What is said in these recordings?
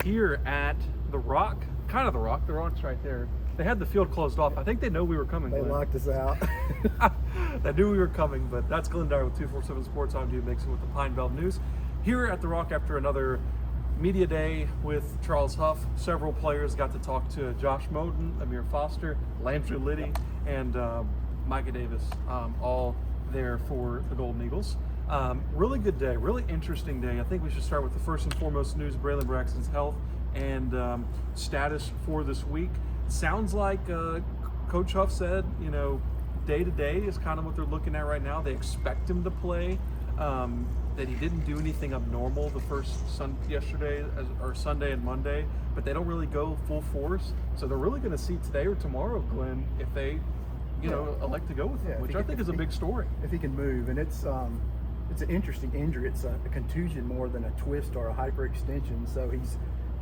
here at the Rock, kind of the Rock. The Rock's right there. They had the field closed off. I think they know we were coming. They locked us out. They knew we were coming, but that's Glyn Dyar with 247 Sports. I'm Dima Mixon with the Pine Belt News. Here at the Rock after another media day with Charles Huff. Several players got to talk to Josh Moten, Amir Foster, Landry Liddy, and Micah Davis, all there for the Golden Eagles. Really good day, really interesting day. I think we should start with the first and foremost news, Braylon Braxton's health and status for this week. Sounds like Coach Huff said, day to day is kind of what they're looking at right now. They expect him to play. That he didn't do anything abnormal the first Sunday and Monday, but they don't really go full force. So they're really going to see today or tomorrow, Glyn, if they, elect to go with him, which I think is a big story. If he can move, and it's an interesting injury. It's a contusion more than a twist or a hyperextension. So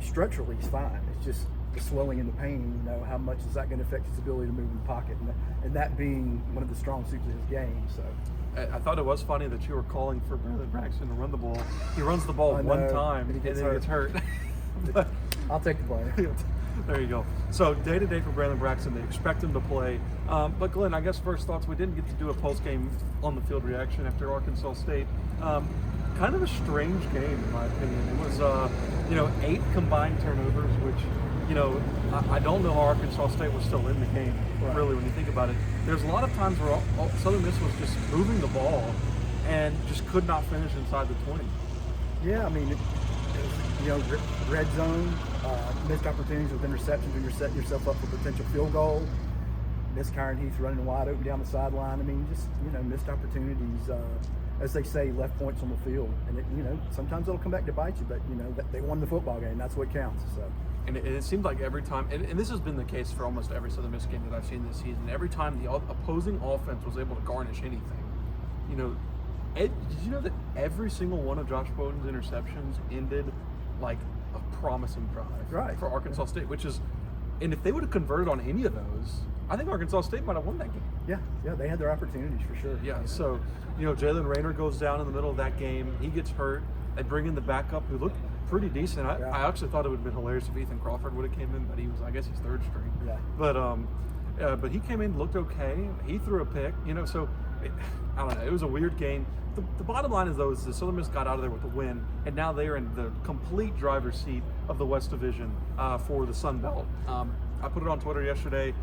structurally he's fine. It's just the swelling and the pain. How much is that going to affect his ability to move in the pocket, and that being one of the strong suits of his game. So. I thought it was funny that you were calling for Braylon Braxton to run the ball. He runs the ball one time and then he gets hurt. But I'll take the blame. There you go. So day to day for Braylon Braxton, they expect him to play. But Glyn, I guess first thoughts, we didn't get to do a post-game on-the-field reaction after Arkansas State. Kind of a strange game in my opinion. It was, 8 combined turnovers, which, I don't know how Arkansas State was still in the game, really, when you think about it. There's a lot of times where Southern Miss was just moving the ball and just could not finish inside the 20. Yeah, I mean, red zone, missed opportunities with interceptions when you're setting yourself up for potential field goal. Missed Kyron Heath running wide open down the sideline. I mean, just, missed opportunities. As they say, left points on the field. And, sometimes it'll come back to bite you, but, they won the football game. That's what counts. So. And it seemed like every time, and this has been the case for almost every Southern Miss game that I've seen this season, every time the opposing offense was able to garnish anything, did you know that every single one of Josh Bowden's interceptions ended like a promising drive for Arkansas State, which is, and if they would have converted on any of those, I think Arkansas State might have won that game. Yeah, they had their opportunities for sure. Yeah, so, Jalen Rayner goes down in the middle of that game. He gets hurt. They bring in the backup who looked pretty decent. I actually thought it would have been hilarious if Ethan Crawford would have came in, but he was, I guess he's third string. Yeah. But he came in, looked okay. He threw a pick, so I don't know. It was a weird game. The bottom line is, though, is the Southern Miss got out of there with a win, and now they are in the complete driver's seat of the West Division for the Sun Belt. I put it on Twitter yesterday.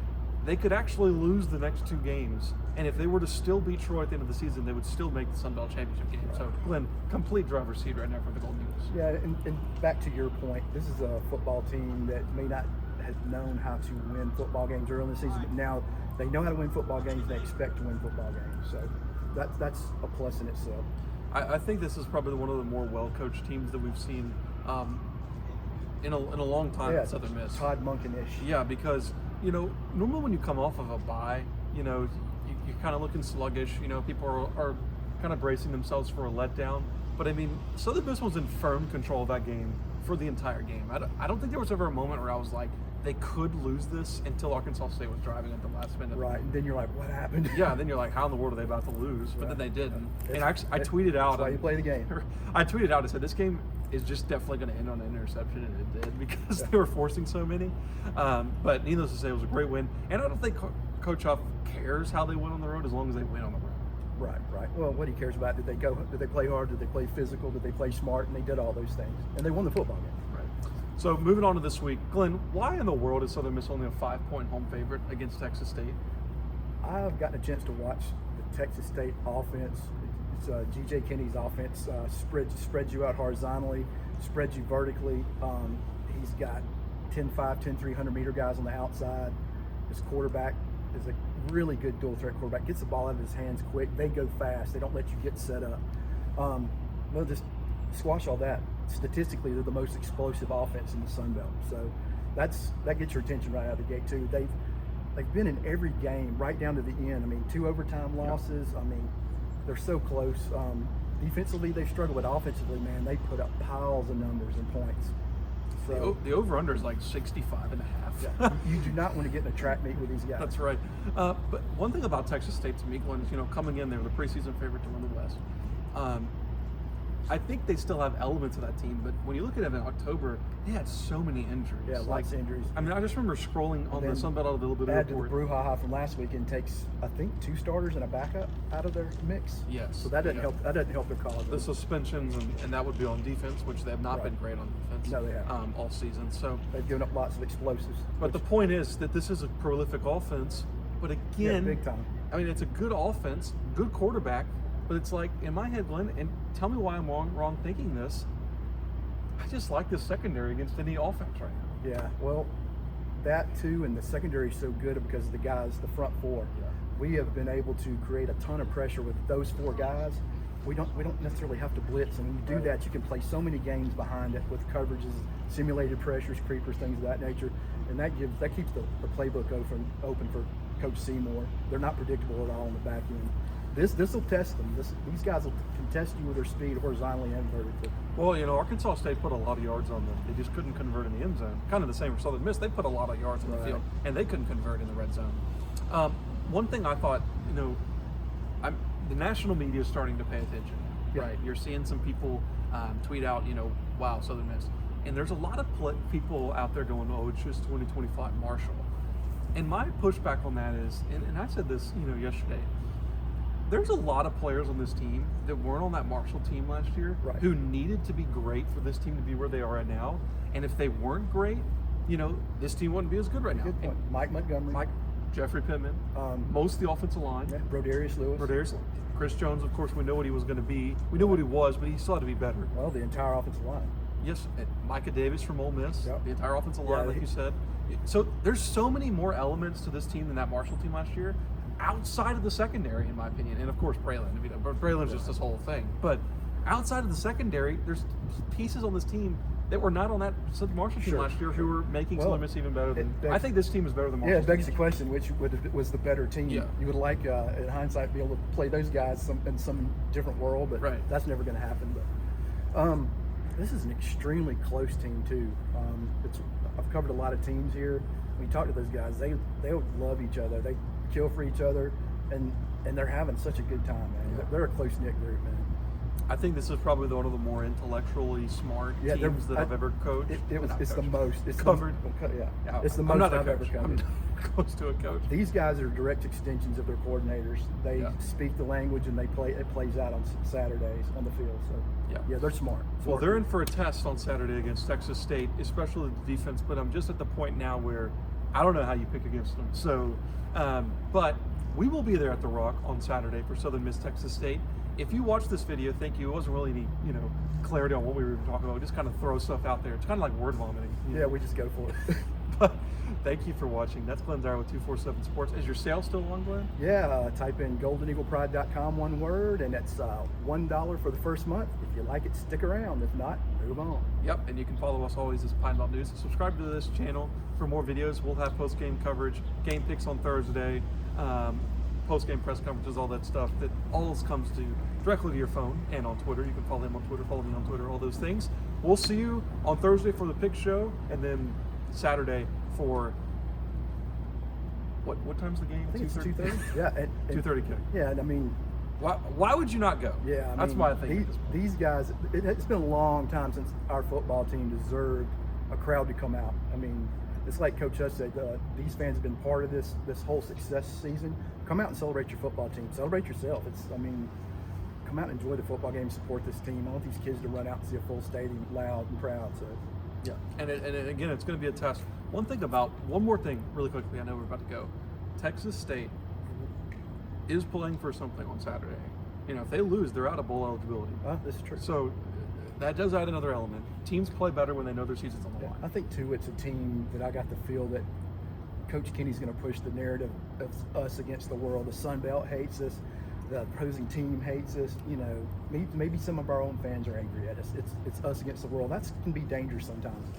They could actually lose the next 2 games, and if they were to still beat Troy at the end of the season, they would still make the Sun Belt Championship game. So, Glyn, complete driver's seat right now for the Golden Eagles. Yeah, and back to your point, this is a football team that may not have known how to win football games early in the season, but now they know how to win football games. They expect to win football games. So that's a plus in itself. I think this is probably one of the more well-coached teams that we've seen in a long time at Southern Miss. Todd Monken-ish. Yeah, because normally when you come off of a bye, you're kind of looking sluggish. People are kind of bracing themselves for a letdown. But I mean, Southern Miss was in firm control of that game for the entire game. I don't think there was ever a moment where I was like, they could lose this until Arkansas State was driving at the last minute. Right, and then you're like, what happened? Yeah, and then you're like, how in the world are they about to lose? But then they didn't. And I tweeted out. That's why you play the game. I tweeted out, I said, this game is just definitely going to end on an interception, and it did because they were forcing so many. But needless to say, it was a great win. And I don't think Coach Huff cares how they win on the road as long as they win on the road. Right. Well, what he cares about, did they play hard, did they play physical, did they play smart, and they did all those things. And they won the football game. Right. So moving on to this week, Glyn, why in the world is Southern Miss only a 5-point home favorite against Texas State? I've gotten a chance to watch the Texas State offense. It's G.J. Kinney's offense. Spreads you out horizontally, spreads you vertically. He's got 10-5, 10-3, 100-meter guys on the outside. His quarterback is a really good dual threat quarterback. Gets the ball out of his hands quick. They go fast. They don't let you get set up. Well, just squash all that. Statistically, they're the most explosive offense in the Sun Belt. So that gets your attention right out of the gate too. They've been in every game right down to the end. I mean, 2 overtime losses. I mean, they're so close. Defensively, they've struggled, but offensively, man, they put up piles of numbers and points. So the over-under is like 65.5. Yeah. You do not want to get in a track meet with these guys. That's right. But one thing about Texas State to me, Glyn, is coming in, they were the preseason favorite to win the West. I think they still have elements of that team, but when you look at it in October, they had so many injuries. Yeah, lots of injuries. I mean, I just remember scrolling on the Sunbelt Availability add to the report. brouhaha from last weekend takes, I think, 2 starters and a backup out of their mix. Yes. So that doesn't help. That doesn't help their cause. The suspensions, and that would be on defense, which they have not been great on defense. No, they haven't. All season. So they've given up lots of explosives. But the point is that this is a prolific offense. But again, big time. I mean, it's a good offense, good quarterback. But it's like, in my head, Glyn, and tell me why I'm wrong thinking this, I just like this secondary against any offense right now. Yeah, well, that too, and the secondary is so good because of the guys, the front 4. Yeah. We have been able to create a ton of pressure with those 4 guys. We don't necessarily have to blitz, and when you do that, you can play so many games behind it with coverages, simulated pressures, creepers, things of that nature, and that keeps the playbook open for Coach Seymour. They're not predictable at all on the back end. This will test them. These guys will contest you with their speed horizontally and vertically. Well, Arkansas State put a lot of yards on them. They just couldn't convert in the end zone. Kind of the same for Southern Miss. They put a lot of yards in the field, and they couldn't convert in the red zone. One thing I thought, the national media is starting to pay attention, right? You're seeing some people tweet out, wow, Southern Miss. And there's a lot of people out there going, oh, it's just 2025 Marshall. And my pushback on that is, and I said this, yesterday, there's a lot of players on this team that weren't on that Marshall team last year who needed to be great for this team to be where they are right now. And if they weren't great, this team wouldn't be as good right now. Good point. Mike Montgomery. Jeffrey Pittman, most of the offensive line. Yeah, Broderius Lewis. Chris Jones, of course, we know what he was going to be. We knew what he was, but he still had to be better. Well, the entire offensive line. Yes, and Micah Davis from Ole Miss, the entire offensive line, like you said. So there's so many more elements to this team than that Marshall team last year, outside of the secondary, in my opinion. And of course, Braylon. Braylon's just this whole thing. But outside of the secondary, there's pieces on this team that were not on that Marshall team last year who were making Southern Miss even better than. I think this team is better than Marshall. Yeah, it begs the question, which was the better team. Yeah. You would like, in hindsight, be able to play those guys in some different world, but that's never going to happen. But this is an extremely close team too. I've covered a lot of teams here. When you talk to those guys, they love each other. They kill for each other, and they're having such a good time, man. Yeah. They're a close knit group, man. I think this is probably one of the more intellectually smart teams that I've ever coached. It's the most. It's covered. It's the most I've ever coached. I'm not close to a coach. These guys are direct extensions of their coordinators. They speak the language, and it plays out on Saturdays on the field. So they're smart. Well, they're in for a test on Saturday against Texas State, especially the defense. But I'm just at the point now where I don't know how you pick against them. So, but we will be there at the Rock on Saturday for Southern Miss Texas State. If you watch this video, thank you. It wasn't really any, clarity on what we were talking about. We just kind of throw stuff out there. It's kind of like word vomiting. Yeah, we just go for it. But thank you for watching. That's Glyn Dyar with 247 Sports. Is your sale still on, Glyn? Yeah, type in goldeneaglepride.com, one word, and it's $1 for the first month. If you like it, stick around. If not, move on. Yep, and you can follow us always as Pine Belt News. Subscribe to this channel for more videos. We'll have post-game coverage, game picks on Thursday, post-game press conferences, all that stuff that all comes to directly to your phone and on Twitter. You can follow him on Twitter, follow me on Twitter, all those things. We'll see you on Thursday for the pick show, and then Saturday for what time's the game? I think it's 2:30. Yeah, 2:30 kick. Yeah, and I mean, why would you not go? Yeah, that's my thing. These guys. It's been a long time since our football team deserved a crowd to come out. I mean, it's like Coach Huff said. These fans have been part of this whole success season. Come out and celebrate your football team. Celebrate yourself. Come out and enjoy the football game. Support this team. I want these kids to run out and see a full stadium, loud and proud. So, yeah. And again, it's going to be a test. One more thing, really quickly. I know we're about to go. Texas State is playing for something on Saturday. If they lose, they're out of bowl eligibility. This is true. So that does add another element. Teams play better when they know their season's on the line. I think too, it's a team that I got the feel that Coach Kenny's going to push the narrative of us against the world. The Sun Belt hates us. The opposing team hates us. Maybe some of our own fans are angry at us. It's us against the world. That can be dangerous sometimes.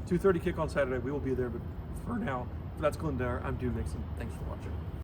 2:30 kick on Saturday. We will be there. But for now, that's Glyn Dyar. I'm Dima Mixon. Thanks for watching.